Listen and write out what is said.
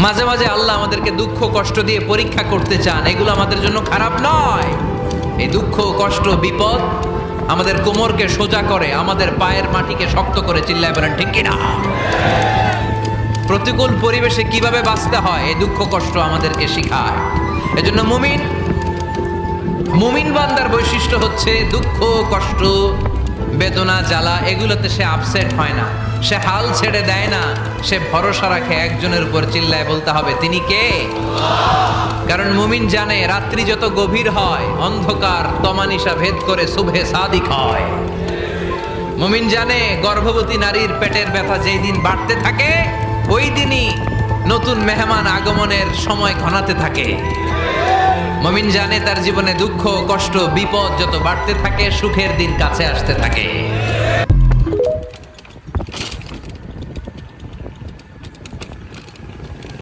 মাঝে মাঝে আল্লাহ আমাদেরকে দুঃখ কষ্ট দিয়ে পরীক্ষা করতে চান, এগুলো আমাদের জন্য খারাপ নয়। এই দুঃখ কষ্ট বিপদ আমাদের কোমরকে সোজা করে, আমাদের পায়ের মাটিকে শক্ত করে, চিল্লায় বলেন ঠিক কিনা? প্রতিকূল পরিবেশে কিভাবে বাঁচতে হয় এই দুঃখ কষ্ট আমাদেরকে শিখায়। এজন্য মুমিন বান্দার বৈশিষ্ট্য হচ্ছে দুঃখ কষ্ট বেদনা জ্বালা এগুলোতে সে আপসেট হয় না, সে হাল ছেড়ে দেয় না, সে ভরসা রাখে একজনের উপর, চিল্লায় বলতে হবে তিনি কে? কারণ মুমিন জানে রাত্রি যত গভীর হয় অন্ধকার তমানিসা ভেদ করে সুবহে সাদিক হয়। মুমিন জানে গর্ভবতী নারীর পেটের ব্যথা যেই দিন বাড়তে থাকে ওই দিনই নতুন মেহমান আগমনের সময় ঘনাতে থাকে। মুমিন জানে তার জীবনে দুঃখ কষ্ট বিপদ যত বাড়তে থাকে সুখের দিন কাছে আসতে থাকে।